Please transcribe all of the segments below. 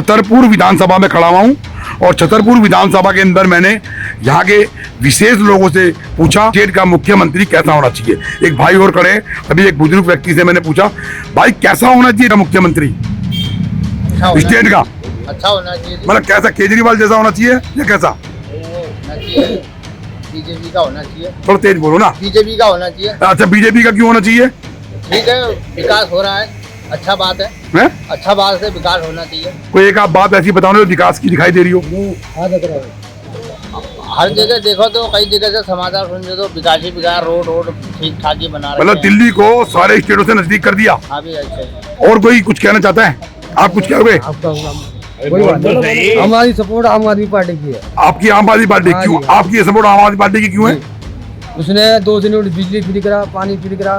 छतरपुर विधानसभा में खड़ा हुआ हूँ और छतरपुर विधानसभा के अंदर मैंने यहाँ के विशेष लोगों से पूछा स्टेट का मुख्यमंत्री कैसा होना चाहिए। एक भाई और खड़े, अभी एक बुजुर्ग व्यक्ति से मैंने पूछा, भाई कैसा होना चाहिए मुख्यमंत्री स्टेट का? अच्छा होना चाहिए, मतलब कैसा, केजरीवाल जैसा होना चाहिए या कैसा? बीजेपी का होना चाहिए। थोड़ा तेज बोलो ना। बीजेपी का होना चाहिए। अच्छा, बीजेपी का क्यों होना चाहिए? ठीक है, विकास हो रहा है, अच्छा बात है, अच्छा बात है, विकास होना चाहिए। कोई एक आप बात ऐसी बताओ जो विकास की दिखाई दे रही हो। हर जगह देखो तो कई जगह से समाचार सुन तो विकास ही विकास, रोड ठीक ठाक ही बना रहे हैं। मतलब दिल्ली को सारे स्टेटों से नजदीक कर दिया। अभी अच्छे। और कोई कुछ कहना चाहता है? आप कुछ कहोगे? हमारी सपोर्ट आम आदमी पार्टी की है। आपकी आम आदमी पार्टी क्यों? आपकी सपोर्ट आम आदमी पार्टी की क्यों है? उसने 2 दिन बिजली फ्री करा, पानी फ्री करा,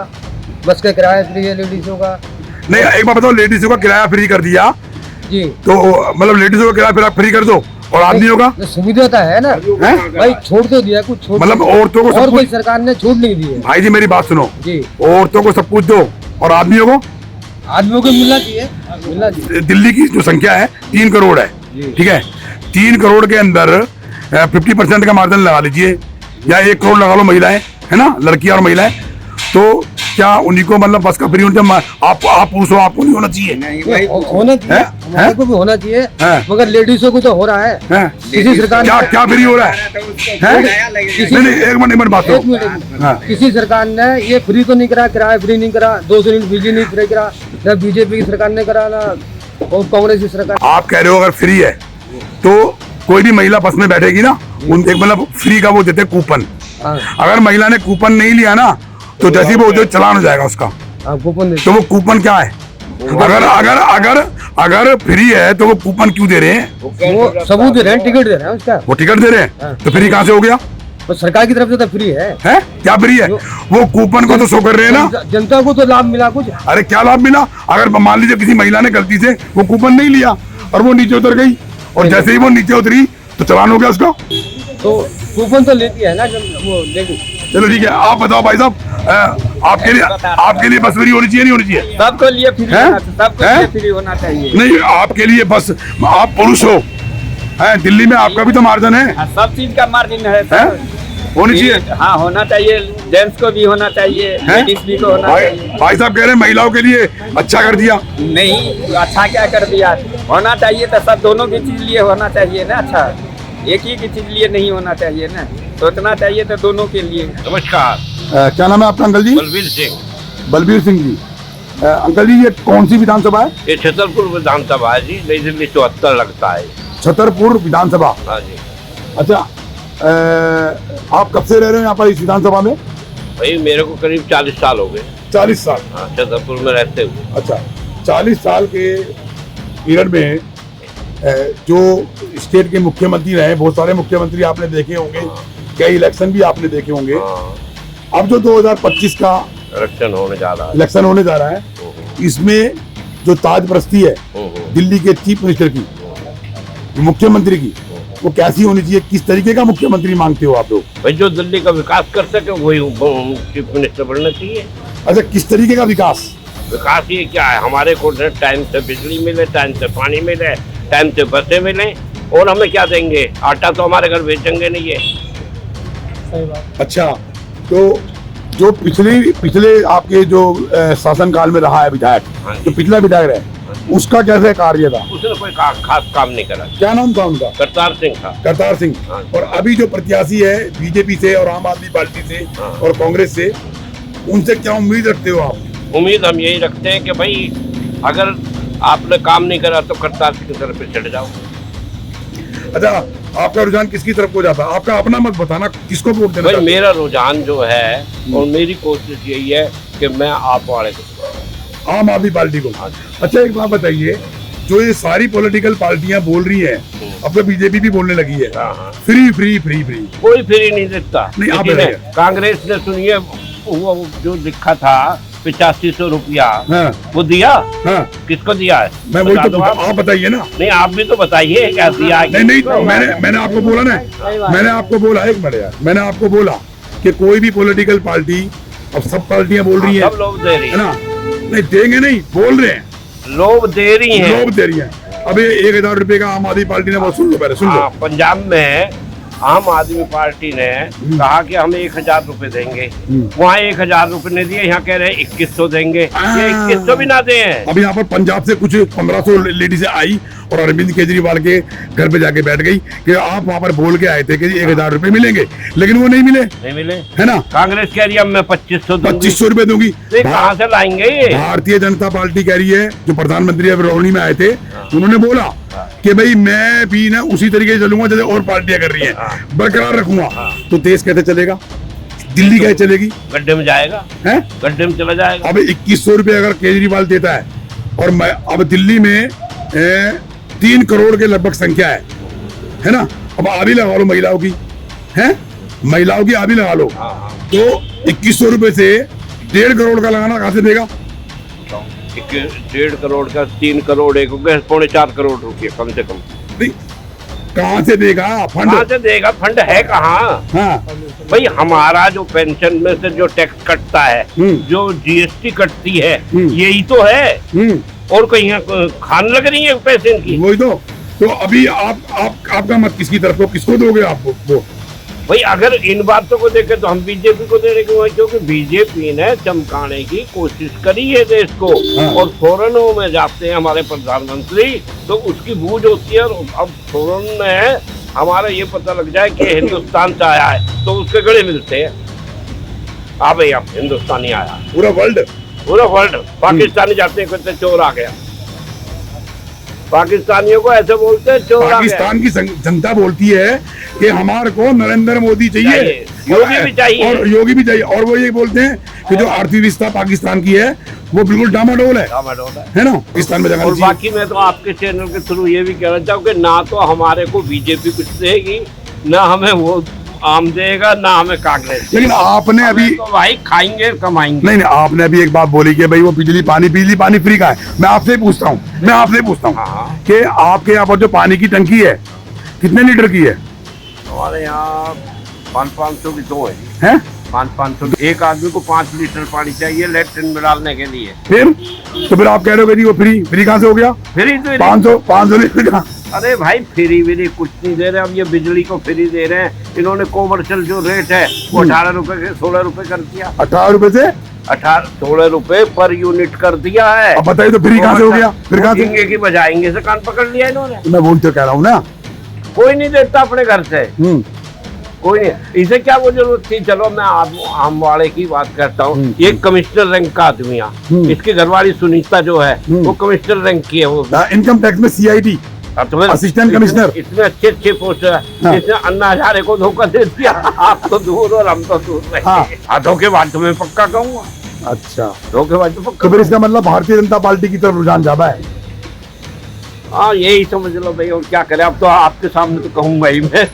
बस का किराया फ्री है लेडीजों का। नहीं, एक बार बताओ, लेडीजों का किराया फ्री कर दिया जी, तो मतलब लेडीजों का किराया फ्री कर दो और आदमियों का सुविधा तो है ना भाई, छोड़ तो दिया कुछ, छोड़ मतलब औरतों को और कोई सरकार ने छूट नहीं दी है। भाई जी मेरी बात सुनो जी, औरतों को सब कुछ दो और आदमियों को मिलना चाहिए। दिल्ली की जो संख्या है 3 करोड़ है, ठीक है, 3 करोड़ के अंदर 50% का मार्जिन लगा लीजिए या 1 करोड़ लगा लो महिलाएं, है ना, लड़कियां और महिलाएं, तो क्या उन्हीं को मतलब बस का फ्री होना? आप पुरुष हो, आपको नहीं होना चाहिए? होना चाहिए, हमारे को भी होना चाहिए, मगर लेडीजों को तो हो रहा है। किसी सरकार क्या फ्री हो रहा है? नहीं, एक मिनट बात करो। किसी सरकार ने ये फ्री तो नहीं करा, किराया फ्री नहीं करा, 200 यूनिट बिजली नहीं फ्री करा, ना बीजेपी की सरकार ने करा ना और कांग्रेस की सरकार। आप कह रहे हो अगर फ्री है तो कोई भी महिला बस में बैठेगी ना, उन एक मतलब फ्री का वो देते कूपन, अगर महिला ने कूपन नहीं लिया ना तो जैसे वो जो चलान हो जाएगा उसका कूपन। तो वो कूपन क्या है? अगर फ्री है तो वो कूपन क्यों दे रहे हैं? वो सबूत दे रहे हैं, टिकट दे रहे हैं उसका। वो टिकट दे रहे हैं तो फ्री कहाँ से हो गया? तो सरकार की तरफ से तो फ्री है। क्या फ्री है? वो कूपन को तो शो कर रहे हैं ना, जनता को तो लाभ मिला कुछ। अरे क्या लाभ मिला? अगर मान लीजिए किसी महिला ने गलती से वो कूपन नहीं लिया और वो नीचे उतर गई और जैसे ही वो नीचे उतरी तो चलान हो गया उसका, तो कूपन तो लेती है ना वो लेगी। चलो ठीक है, आप बताओ भाई साहब, आपके लिए बस फ्री होनी चाहिए नहीं होनी चाहिए? सबके लिए फ्री होना चाहिए। नहीं, आपके लिए बस, आप पुरुष हो, दिल्ली में आपका भी तो मार्जिन है, सब चीज का मार्जिन है, होनी चाहिए। हाँ, होना चाहिए, जेंट्स को भी होना चाहिए, लेडीज भी को होना चाहिए। भाई साहब कह रहे हैं महिलाओं के लिए अच्छा कर दिया। नहीं, अच्छा क्या कर दिया? होना चाहिए तो सब दोनों की चीज लिए होना चाहिए ना। अच्छा, एक ही की चीज लिए नहीं होना चाहिए ना, सोचना चाहिए तो दोनों के लिए। नमस्कार, क्या नाम है आपका अंकल जी? बलबीर सिंह। बलबीर सिंह जी। अंकल जी ये कौन सी विधानसभा है? ये छतरपुर विधानसभा है जी, नई दिल्ली 74 लगता है। छतरपुर विधानसभा। हाँ जी। अच्छा, आप कब से रह रहे हो यहाँ पर इस विधानसभा में? भाई मेरे को करीब 40 साल हो गए। 40 साल? हाँ, छतरपुर में रहते हुए। अच्छा, 40 साल के पीरियड में जो स्टेट के मुख्यमंत्री रहे, बहुत सारे मुख्यमंत्री आपने देखे होंगे, कई इलेक्शन भी आपने देखे होंगे। अब जो 2025 का इलेक्शन होने जा रहा है, इसमें जो ताजपरस्ती है दिल्ली के चीफ मिनिस्टर की, मुख्यमंत्री की, वो कैसी होनी चाहिए? किस तरीके का मुख्यमंत्री मांगते हो आप लोग? भाई जो दिल्ली का विकास कर सके वही चीफ मिनिस्टर बनना चाहिए। अच्छा, किस तरीके का विकास? विकास ये क्या है, हमारे को टाइम से बिजली मिले, टाइम से पानी मिले, टाइम से बसें मिले, और हमें क्या देंगे? आटा तो हमारे घर बेचेंगे नहीं है। सही बात। अच्छा, तो जो पिछले आपके जो शासनकाल में रहा है विधायक, जो पिछला विधायक रहे, उसका कैसे कार्य था? उसने कोई खास काम नहीं करा। क्या नाम था उनका? करतार सिंह था। करतार सिंह। और अभी जो प्रत्याशी है बीजेपी से और आम आदमी पार्टी से और कांग्रेस से, उनसे क्या उम्मीद रखते हो आप? उम्मीद हम यही रखते हैं कि भाई अगर आपने काम नहीं करा तो करतार सिंह की तरफ चढ़ जाओ। अच्छा, आपका रुझान किसकी तरफ को जाता है? आपका अपना मत बताना, किसको वोट देना? भाई मेरा रुझान जो है और मेरी कोशिश यही है कि मैं आप वाले को, आम आदमी पार्टी को। अच्छा, एक बात बताइए, जो ये सारी पॉलिटिकल पार्टियां बोल रही हैं, अब तो बीजेपी भी बोलने लगी है फ्री फ्री फ्री फ्री, कोई फ्री नहीं दिखता। नहीं, आप कांग्रेस ने सुनिए वो जो लिखा था 8500 रुपया, वो दिया? किसको दिया है? मैं वही तो, आप बताइए ना। नहीं, आप भी तो बताइए क्या दिया है। नहीं, मैंने आपको बोला ना, मैंने आपको बोला, एक मिनट यार, मैंने आपको बोला कि कोई भी पॉलिटिकल पार्टी, अब सब पार्टियां बोल रही हैं, सब लोग दे रही है ना, नहीं देंगे नहीं, बोल रहे हैं, लोग दे रही हैं, लोग दे रही हैं, अभी 1,000 रुपए का आम आदमी पार्टी ने, वो सुन लो पहले, सुन लो। हाँ, पंजाब में आम आदमी पार्टी ने कहा कि हम 1,000 रुपए देंगे, वहाँ 1,000 रुपए नहीं दिए, यहाँ कह रहे हैं 2,100 देंगे, ये 2,100 भी ना दें। अभी यहाँ पर पंजाब से कुछ 1,500 लेडीज आई और अरविंद केजरीवाल के घर पे जाके बैठ गई कि आप वहाँ पर बोल के आए थे कि 1,000 रुपए मिलेंगे, लेकिन वो नहीं मिले, है ना। कांग्रेस कह रही है मैं 2,500 रुपए दूंगी। कहाँ से लाएंगे ये? भारतीय जनता पार्टी कह रही है, जो प्रधानमंत्री बरौनी में आए थे, उन्होंने बोला कि भाई मैं भी ना उसी तरीके से चलूंगा जैसे और पार्टियां कर रही हैं, बरकरार रखूंगा। तो देश कैसे चलेगा? दिल्ली कैसे चलेगी? गड्ढे में जाएगा, है गड्ढे में चला जाएगा। अब 2,100 रुपए अगर केजरीवाल देता है और मैं अब दिल्ली में 3 करोड़ के लगभग संख्या है ना। अब आभी लगा लो महिलाओं की, है महिलाओं की आभी लगा लो, तो 2,100 रुपए से 1.5 करोड़ का लगाना कहाँ से देगा? 1.5 करोड़ का 3 करोड़, एक 4.5 करोड़ रुपये कम से कम। कहाँ से देगा फंड? कहाँ से देगा? फंड है कहाँ? हाँ भाई हमारा जो पेंशन में से जो टैक्स कटता है, जो जीएसटी कटती है, यही तो है, और कहीं खान लग रही है पैसे इनकी। वही तो अभी आपका मत किसकी तरफ हो, किसको दोगे आप वो? भाई अगर इन बातों को देखें तो हम बीजेपी को देने के, क्योंकि बीजेपी ने चमकाने की कोशिश करी है देश को, और फॉरेनों में जाते हैं हमारे प्रधानमंत्री तो उसकी बूझ होती है, और अब फॉरेन में हमारा ये पता लग जाए कि हिंदुस्तान से आया है तो उसके गले मिलते हैं। हाँ भाई अब हिंदुस्तानी आया, पूरा वर्ल्ड पाकिस्तानी जाते हैं, कहते चोर आ गया। पाकिस्तानियों को ऐसे बोलते हैं चोर आ गया। पाकिस्तान की जनता बोलती है कि हमारे को नरेंद्र मोदी चाहिए, योगी भी चाहिए, और योगी भी चाहिए, और वो ये बोलते हैं कि जो अर्थव्यवस्था पाकिस्तान की है वो बिल्कुल डामाडोल है ना। पाकिस्तान में और बाकी मैं तो आपके चैनल के थ्रू ये भी कहना चाहूँ कि ना तो हमारे को बीजेपी कुछ देगी, ना हमें वो आम देगा, ना हमें कांग्रेस। लेकिन आपने अभी तो भाई खाएंगे कमाएंगे। नहीं, आपने अभी एक बात बोली कि भाई वो बिजली पानी फ्री का है। मैं आपसे पूछता हूँ कि आपके यहाँ पर जो पानी की टंकी है कितने लीटर की है? हमारे यहाँ 500 की 2 है 500। एक आदमी को 5 लीटर पानी चाहिए लेट्रिन में डालने के लिए। फिर आप कह रहे हो कि वो फ्री कहाँ से हो गया? फ्री तो 500 लीटर का। अरे भाई फ्री कुछ नहीं दे रहे, अब ये बिजली को फ्री दे रहे हैं। इन्होंने कॉमर्शियल जो रेट है वो 18 रुपए से 16 रुपए कर दिया। 18 रुपए से 16 रुपए पर यूनिट कर दिया है। अब बताइए तो फ्री कहाँ से हो गया? फिर कहाँ से की बजाएंगे से कान पकड़ लिया इन्होंने। मैं बोल तो कह रहा हूँ ना, कोई नहीं देता अपने घर से, कोई नहीं। इसे क्या वो जरूरत थी? चलो मैं आम वाले की बात करता हूँ। ये कमिश्नर रैंक का आदमी है, इसकी घरवाली सुनीता जो है वो कमिश्नर रैंक की है, वो इनकम टैक्स में CID असिस्टेंट कमिश्नर। इतने अच्छे पोस्ट है, जिसने अन्ना हजारे को धोखा दे दिया। आप तो दूर और हम तो दूर रहे। हाँ धोखेबाज तो मैं पक्का कहूँगा। अच्छा धोखेबाज तो पक्का। तो फिर इसका मतलब भारतीय जनता पार्टी की तरफ रुझान ज्यादा है। हाँ यही समझ लो भाई, और क्या करें। अब तो आपके सामने तो कहूँगा ही मैं।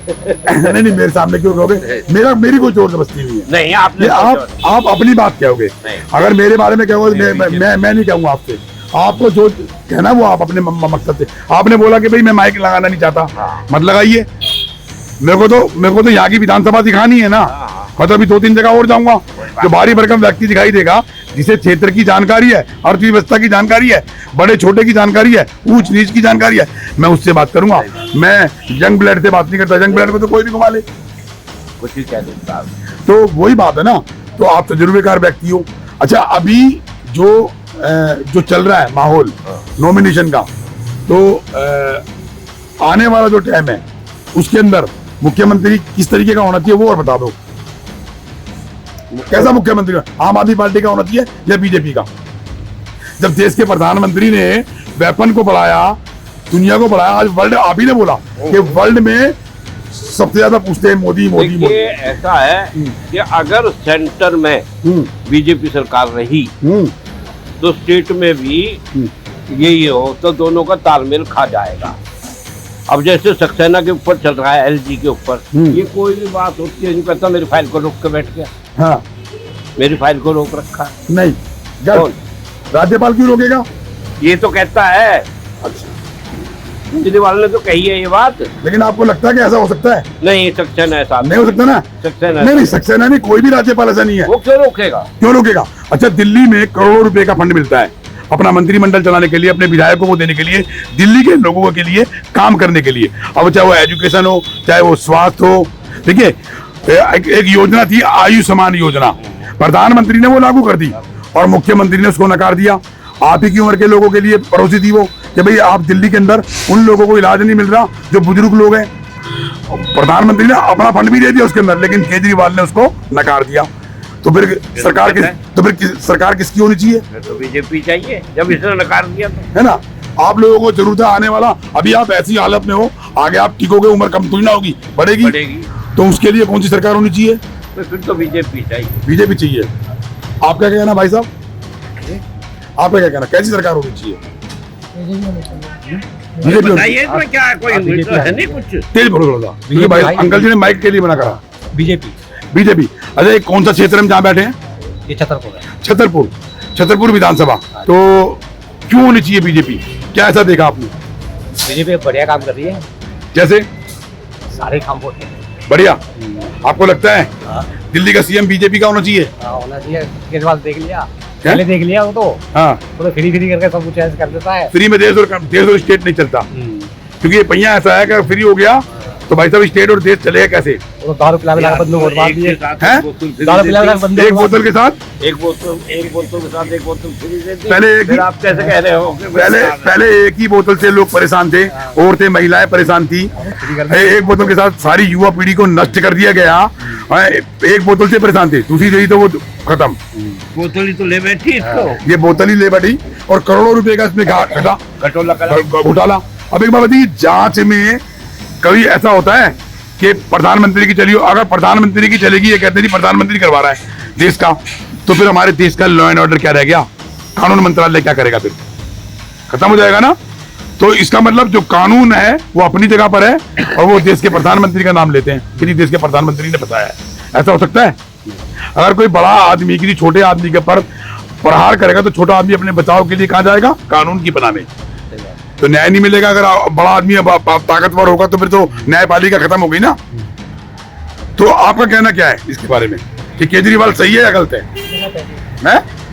नहीं मेरे सामने क्यों कहोगे? मेरी कोई जोर जबरदस्ती नहीं है। नहीं आपने आप अपनी बात कहोगे, अगर मेरे बारे में कहोगे मैं नहीं कहूँगा आपसे। आपको जो कहना वो आप अपने मकसद से। आपने बोला कि भाई मैं माइक लगाना नहीं चाहता, मत लगाइए। मेरे को तो यहाँ की विधानसभा दिखानी है ना, मैं तो अभी 2-3 जगह और जाऊंगा। जो भारी भरकम व्यक्ति दिखाई देगा, जिसे क्षेत्र की जानकारी है, अर्थव्यवस्था की जानकारी है, बड़े छोटे की जानकारी है, ऊंच नीच की जानकारी है, मैं उससे बात करूंगा। मैं यंग ब्लड से बात नहीं करता। यंग ब्लड को तो कोई भी घुमा ले, कुछ ही कह देता। तो वही बात है ना। तो आप तजुर्बेकार व्यक्ति हो। अच्छा अभी जो चल रहा है माहौल नॉमिनेशन का, तो आने वाला जो टाइम है उसके अंदर मुख्यमंत्री किस तरीके का होना चाहिए वो और बता दो। कैसा मुख्यमंत्री? आम आदमी पार्टी का होना चाहिए या बीजेपी का? जब देश के प्रधानमंत्री ने वेपन को बढ़ाया, दुनिया को बढ़ाया, आज वर्ल्ड आप ही ने बोला कि वर्ल्ड में सबसे ज्यादा पूछते हैं मोदी मोदी मोदी। ऐसा है कि अगर सेंटर में बीजेपी सरकार रही तो स्टेट में भी यही हो तो दोनों का तालमेल खा जाएगा। अब जैसे सक्सेना के ऊपर चल रहा है, LG के ऊपर, ये कोई भी बात होती है नहीं कहता मेरी फाइल को रोक के बैठ गया। हाँ मेरी फाइल को रोक रखा नहीं, राज्यपाल क्यों रोकेगा? ये तो कहता है। अच्छा केजरीवाल ने तो कही है ये बात। लेकिन आपको लगता है कि ऐसा हो सकता है? नहीं सक्सेना ऐसा नहीं हो सकता ना। सक्सेना नहीं सक्सेना नहीं, कोई भी राज्यपाल ऐसा नहीं है। वो क्यों रोकेगा? क्यों रोकेगा? अच्छा दिल्ली में करोड़ों रुपए का फंड मिलता है, अपना मंत्रिमंडल चलाने के लिए, अपने विधायकों को देने के लिए, दिल्ली के लोगों के लिए काम करने के लिए। अब चाहे वो एजुकेशन हो, चाहे वो स्वास्थ्य हो। देखिए एक योजना थी आयुष्मान योजना, प्रधानमंत्री ने वो लागू कर दी और मुख्यमंत्री ने उसको नकार दिया। आप ही की उम्र के लोगों के लिए पड़ोसी थी वो, कि भाई आप दिल्ली के अंदर उन लोगों को इलाज नहीं मिल रहा जो बुजुर्ग लोग हैं। प्रधानमंत्री ने अपना फंड भी दे दिया उसके अंदर, लेकिन केजरीवाल ने उसको नकार दिया। तो फिर सरकार किसकी होनी चाहिए? तो बीजेपी चाहिए, जब इसने नकार दिया तो, है ना। आप लोगों को जरूरत है आने वाला, अभी आप ऐसी हालत में हो, आगे आप टिकोगे, उम्र कम थोड़ी ना होगी, बढ़ेगी। तो उसके लिए कौन सी सरकार होनी चाहिए? तो फिर तो बीजेपी चाहिए। बीजेपी चाहिए। आप क्या कहना भाई साहब, आपका क्या कहना, कैसी सरकार होनी चाहिए? बीजेपी बताइए इसमें क्या है, कोई है नहीं कुछ। तेज बोलो थोड़ा सा, क्योंकि भाई अंकल जी ने माइक के लिए मना करा। बीजेपी। अच्छा ये कौन सा क्षेत्र में जहाँ बैठे हैं? ये छतरपुर है। छतरपुर विधानसभा। तो क्यों होनी चाहिए बीजेपी? क्या ऐसा देखा आपने? बीजेपी बढ़िया काम कर रही है, जैसे सारे काम होते हैं। बढ़िया। आपको लगता है दिल्ली का सीएम बीजेपी का होना चाहिए? होना चाहिए। केजरीवाल देख लिया, पहले देख लिया वो तो। हाँ, वो तो फ्री करके सब कुछ ऐसे कर देता है। फ्री में देश और स्टेट नहीं चलता, क्योंकि ये पहिया ऐसा है कि फ्री हो गया तो भाई साहब स्टेट और देश चलेगा कैसे? वो तो दारू पिला बंदूक और मार दिए। दारू पिला बंदूक, एक बोतल के साथ एक बोतल के साथ एक बोतल फ्री दे दी। पहले फिर आप कैसे कह रहे हो? पहले एक ही बोतल से लोग परेशान थे, औरतें महिलाएं परेशान थी। एक बोतल के साथ सारी युवा पीढ़ी को नष्ट कर दिया गया। एक बोतल से परेशान थे, दूसरी रही तो वो खत्म। बोतल ही तो ले बैठी इसको, ये बोतल ही ले बैठी और करोड़ों रुपए का इसमें घोटाला। अब एक बात बताइए, जांच में कभी ऐसा होता है कि प्रधानमंत्री की चली, अगर प्रधानमंत्री की चलेगी, ये कहते हैं प्रधानमंत्री करवा रहा है देश का, तो फिर हमारे देश का लॉ एंड ऑर्डर क्या रह गया? कानून मंत्रालय क्या करेगा? फिर खत्म हो जाएगा ना। तो इसका मतलब जो कानून है वो अपनी जगह पर है और वो देश के प्रधानमंत्री का नाम लेते हैं, किसी देश के प्रधानमंत्री ने बताया है। ऐसा हो सकता है? अगर कोई बड़ा आदमी किसी छोटे आदमी के पर प्रहार करेगा तो छोटा आदमी अपने बचाव के लिए कहाँ जाएगा? कानून की बनाने। तो न्याय नहीं मिलेगा। अगर बड़ा आदमी ताकतवर होगा तो फिर तो न्यायपालिका खत्म हो गई ना। तो आपका कहना क्या है इसके बारे में कि केजरीवाल सही है या गलत है?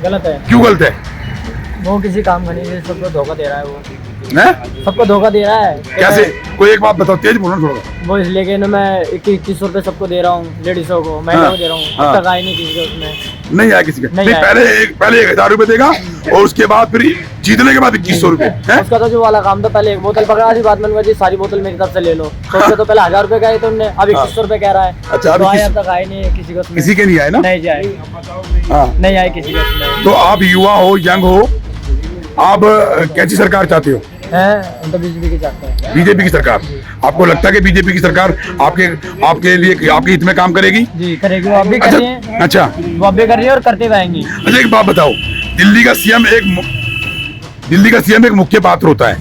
गलत है। क्यों गलत है? वो किसी काम का नहीं है, सबको धोखा दे रहा है। वो सबको धोखा दे रहा है। कैसे? कोई एक बात बताओ, तेज बोलो थोड़ा। वो इसलिए कि मैं 2100 रुपए सबको दे रहा हूँ, लेडीजों को, महिला को दे रहा हूँ। अब तक आए नहीं किसी को उसमें। नहीं आया किसी का? नहीं आया। पहले 1000 रुपए देगा और उसके बाद फिर जीतने के बाद 2100 रुपए। उसका तो जो वाला काम था, पहले एक बोतल पकड़ा थी, बाद में उनका जी सारी बोतल मेरी तरफ से ले लो। तो उसका तो पहले 1000 रुपए का है, तो उनने अब 2100 रुपए कह रहा है। अच्छा, तो आए, अब तक आए नहीं किसी को। किसी के नहीं आए ना? नहीं जाए, नहीं आए किसी को। तो आप युवा हो, यंग हो, आप कैसी सरकार चाहते हो? तो बीजेपी की चाहते हैं। बीजेपी की सरकार। आपको लगता है कि बीजेपी की सरकार आपके लिए आपके हित में काम करेगी? जी करेगी, वो अब भी कर रही है। अच्छा, वो अब भी कर रही है और करते रहेंगी। अच्छा एक बात बताओ, दिल्ली का सीएम एक मुख्य पात्र होता है,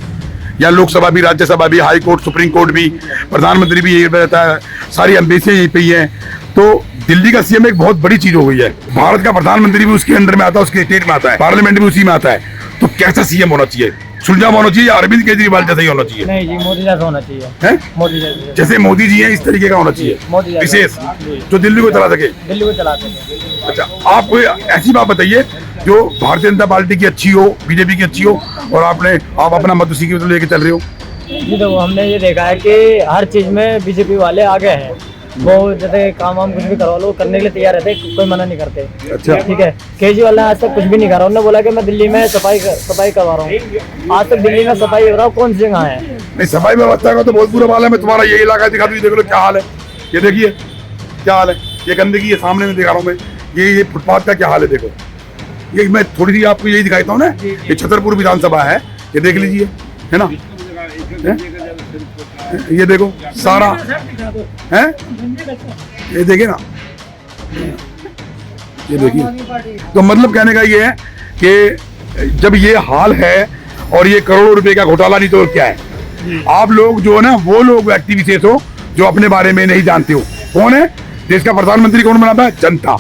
या लोकसभा भी, राज्यसभा भी, हाई कोर्ट, सुप्रीम कोर्ट भी, प्रधानमंत्री भी यही रहता है, सारी एम्बेसियां यहीं पे ही है। तो दिल्ली का सीएम एक बहुत बड़ी चीज हो गई है। भारत का प्रधानमंत्री भी उसके अंडर में आता है, उसके स्टेट में आता है, पार्लियामेंट भी उसी में आता है। तो कैसा सीएम होना चाहिए? सुलझाव होना चाहिए या अरविंद केजरीवाल जैसा ही होना चाहिए? नहीं जी, मोदी जैसा होना चाहिए। है? मोदी जैसे, जैसे मोदी जी हैं इस तरीके का होना चाहिए, मोदी जैसा। विशेष, जो दिल्ली को चला सके। दिल्ली को चलाते हैं। अच्छा, आप कोई ऐसी बात बताइए जो भारतीय जनता पार्टी की अच्छी हो, बीजेपी की अच्छी हो, और आप अपना मत उसी की लेके चल रहे हो। जी देखो, हमने ये देखा है कि हर चीज में बीजेपी वाले आगे हैं। वो जैसे काम वाम कुछ भी करवा लो, करने के लिए तैयार रहते, कोई मना नहीं करते। अच्छा, ठीक है। केजरीवाल ने आज तक कुछ भी नहीं करा। उन्होंने बोला कि मैं दिल्ली में सफाई करवा रहा हूँ। आज तक दिल्ली में सफाई हो रहा हूँ, कौन सी जगह है? नहीं, सफाई व्यवस्था का तो बहुत बुरा हाल है। मैं तुम्हारा ये इलाका दिखा दूँ, देख लो क्या हाल है। ये देखिए क्या हाल है, ये गंदगी है, सामने में दिखा रहा हूँ मैं। ये फुटपाथ का क्या हाल है, देखो। ये मैं थोड़ी सी आपको यही दिखाता हूँ ना, ये छतरपुर विधानसभा है, ये देख लीजिए, है ना। ये देखो सारा है, ये देखिए ना, ये देखिए। तो मतलब कहने का ये है कि जब ये हाल है और ये करोड़ों रुपए का घोटाला, नहीं तो क्या है? आप लोग जो है ना, वो लोग व्यक्ति विशेष हो जो अपने बारे में नहीं जानते हो। कौन है देश का प्रधानमंत्री? कौन बनाता है? जनता।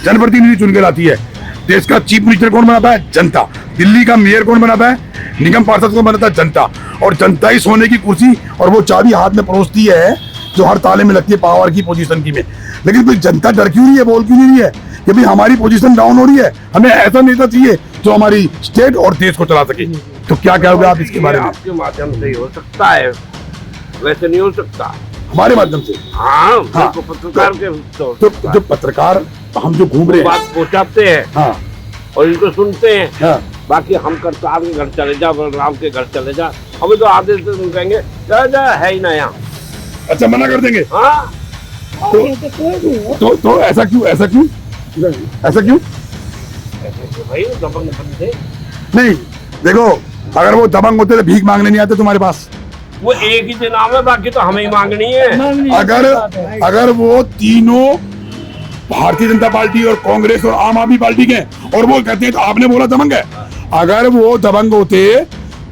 जनप्रतिनिधि चुन के लाती है। देश का चीफ मिनिस्टर कौन बनाता है? जनता। दिल्ली का मेयर कौन बनाता है? निगम पार्षद कौन बनाता है? जनता। और जनता ही सोने की कुर्सी और वो चाबी हाथ में परोसती है जो हर ताले में लगती है, पावर की पोजीशन की में। लेकिन कोई जनता डर क्यों नहीं है, बोल क्यों नहीं है कि भाई हमारी पोजीशन डाउन हो रही है, हमें ऐसा नेता चाहिए जो हमारी स्टेट और देश को चला सके। तो क्या कहोगे आप इसके बारे में? आपके माध्यम से ही हो सकता है, वैसे नहीं हो सकता। हमारे माध्यम से? हाँ, हाँ। तो पत्रकार के तो जो पत्रकार हम जो घूम रहे हैं, बात पहुंचाते हैं हाँ और इनको सुनते हैं। हाँ, बाकी हम करतार के घर चले जा, बलराम के घर चले जा, हमें तो आदेश से कहेंगे जा जा, है ही ना यहाँ। अच्छा मना कर देंगे? हाँ, तो ऐसा क्यों, ऐसा क्यों, ऐसा क्यों? भाई दबंग बंदे, नहीं देखो, अगर वो दबंग होते तो भीख मांगने नहीं आते तुम्हारे पास। वो एक ही दिन नाम है, बाकी तो हमें ही मांगनी है। अगर वो तीनों भारतीय जनता पार्टी और कांग्रेस और आम आदमी पार्टी के हैं और वो कहते हैं तो आपने बोला दबंग है, अगर वो दबंग होते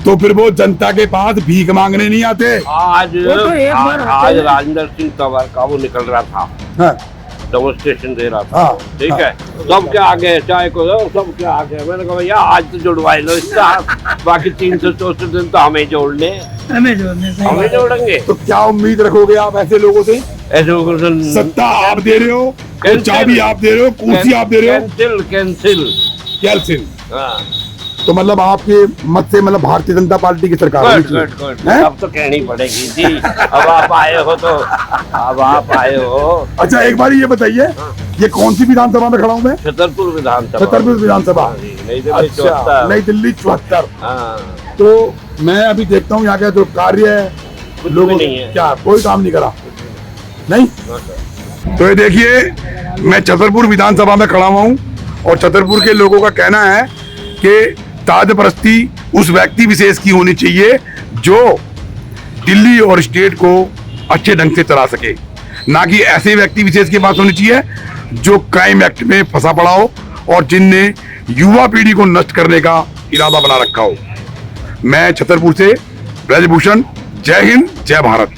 तो फिर वो जनता के पास भीख मांगने नहीं आते। आज राजेंद्र सिंह तंवर का वो निकल रहा था, हाँ, डेमोन्स्ट्रेशन दे रहा था, हाँ, ठीक है, सबके आगे चाय को दो, सबके आगे। मैंने कहा भैया आज तो जुड़वाई लो इसका, बाकी 364 दिन तो हमें जोड़ने, हमें जोड़ेंगे। तो क्या उम्मीद रखोगे आप ऐसे लोगों से? ऐसे लोगों से सत्ता आप दे रहे हो, चाबी आप दे रहे हो, कुर्सी आप दे रहे हो, कैंसिल। हाँ, तो मतलब आपके मत से मतलब भारतीय जनता पार्टी की सरकार होनी चाहिए। हैं? अब तो कहनी पड़ेगी जी, अब आप आए हो तो, अब आप आए हो। अच्छा एक बार ये बताइए, ये कौन सी विधानसभा में खड़ा हूँ मैं? छतरपुर विधानसभा। छतरपुर विधानसभा, नई दिल्ली अच्छा, 74। नई दिल्ली 74। हाँ, तो मैं अभी देखता हूँ यहाँ का जो कार्य है, कुछ लोगों भी नहीं है। क्या कोई काम नहीं करा, नहीं। तो ये देखिए, मैं छतरपुर विधानसभा में खड़ा हुआ हूँ और छतरपुर के लोगों का कहना है कि ताजपरस्ती उस व्यक्ति विशेष की होनी चाहिए जो दिल्ली और स्टेट को अच्छे ढंग से चला सके, ना कि ऐसे व्यक्ति विशेष के पास होनी चाहिए जो क्राइम एक्ट में फंसा पड़ा हो और जिनने युवा पीढ़ी को नष्ट करने का इरादा बना रखा हो। मैं छतरपुर से ब्रजभूषण, जय हिंद, जय भारत।